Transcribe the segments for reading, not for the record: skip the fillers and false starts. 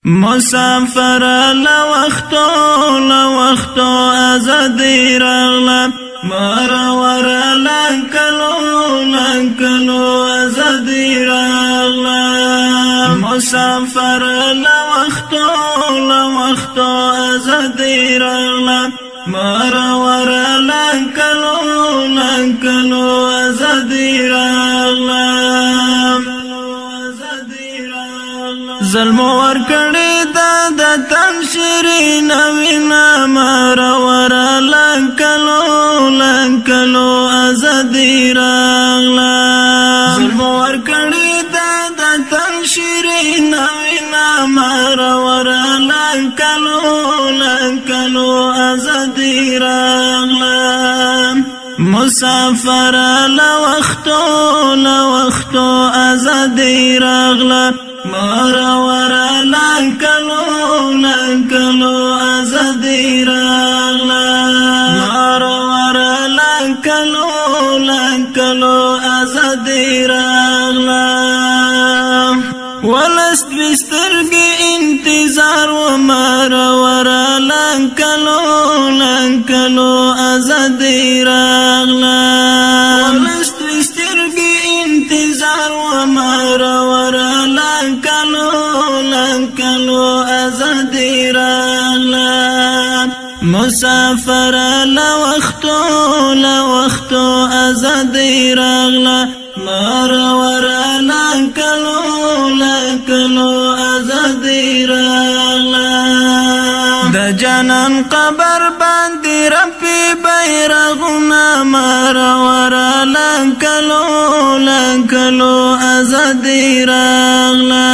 مسافر لوختو ازادی راغلا مرور لنکلو ازادی راغلا مسافر لوختو ازادی راغلا مرور لنکلو ازادی راغلا ظلم ورکړی د تن شیرین وینا مرور لنکلو ازادی راغلا ظلم ورکړی د تن شیرین وینا مرور لنکلو ازادی راغلا مسافر لوختو ازادی راغلا مرور لنکلو ازادی راغلا مرور لنکلو ازادی راغلا ولست بسترګي انتظار و مرور لنکلو ازادی راغلا ولست بسترګي انتظار و مرور لنکلو ازادی راغلا مسافر لوختو ازادی راغلا مرور لنکلو ازادی راغلا د جانان قبر باندې رپی بیرغنا مرور لنکلو ازادی راغلا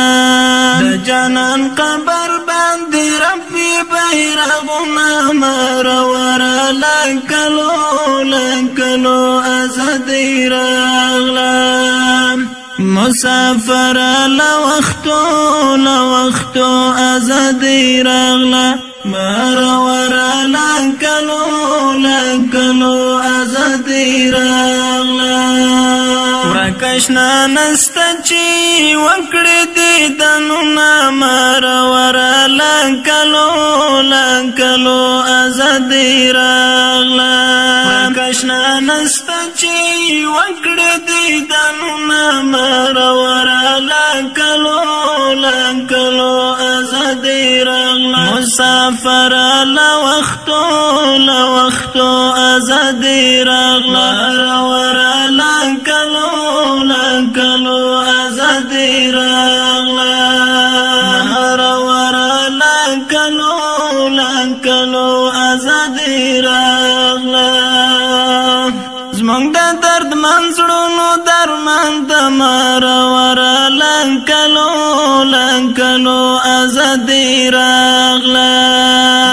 د جانان قبر باندې رپی بیرغنا مرور لنکلو ازادی راغلا مسافر لوختو ازادی راغلا مرور لنکلو ازادی راغلا ورکشنا نستا چی وکړی دی دنونا مرور لنکلو ازادی راغلا ورکشنا نستا چی وکړی دی دنونا مرور لنکلو ازادی راغلا مسافر لوختو ازادی راغلا مرور لنکلو ازادی راغلا مرور لنکلو ازادی راغلا زمونږ د درد منځړونو درمان د مرور لنکلو ازادی راغلا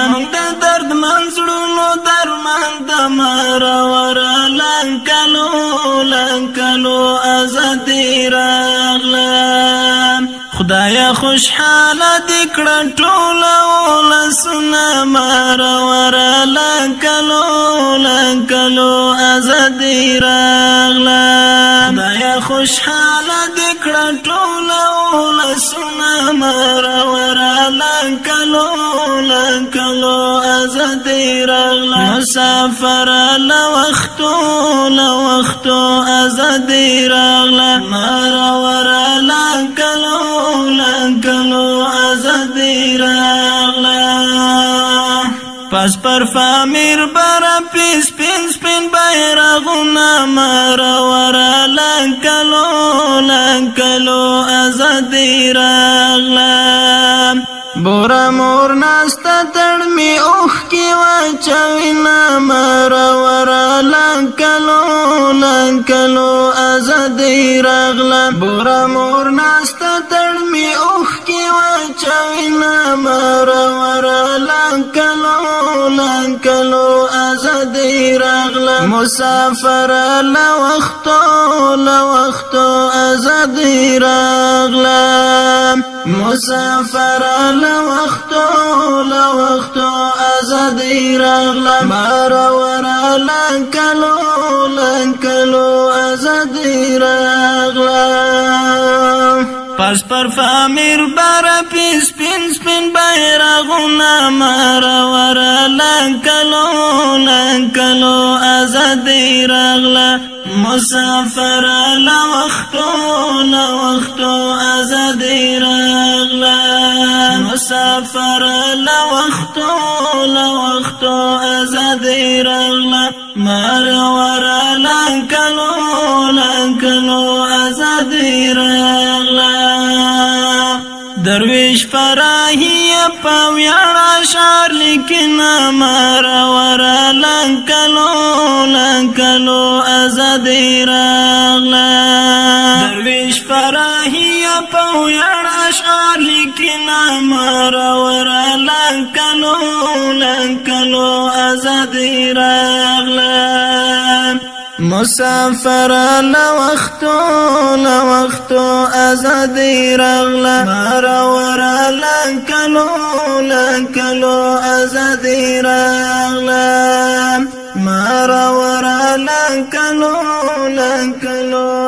زمونږ د درد منځړونو درمان د مرور لنکلو ازادی راغلا خدایا خوشحاله دې کړه ټول ولسونه مرور لنکلو ازادی راغلا خدایا خوشحاله دې کړه ټول ولسونه مرور لنکلو ازادی راغلا مسافر لوختو ازادی راغلا مرور لنکلو ازادی راغلا پس پر فامیر برا پیس پین بیرغنا مرور لنکلو ازادی راغلا بورا مور ناستا تړمی اوخ کی واچوینا مرور لنکلو ازادی راغلا بورا مور ناستا تړمی اوخ کی واچوینا مرور لنکلو ازادی راغلا مسافر لوختو ازادی راغلا مسافر لوختو ازادی راغلا مرور لنکلو ازادی راغلا پس پر فامیر بارا پی سپین سپین بیرغونا مرورا لنکلو ازادی راغلا مسافر لوختو ازادی راغلا مسافر لوختو ازادی راغلا مرورا لنکلو ازادی راغلا درویش فراهی پاویانا شار لیکنا مرورا لنکلو ازادی راغلا درویش فراهی پاویانا شار لیکنا مرورا لنکلو ازادی راغلا مسافر لوختو ازادی راغلا مرورا لنکلو ازادی راغلا مرورا لنکلو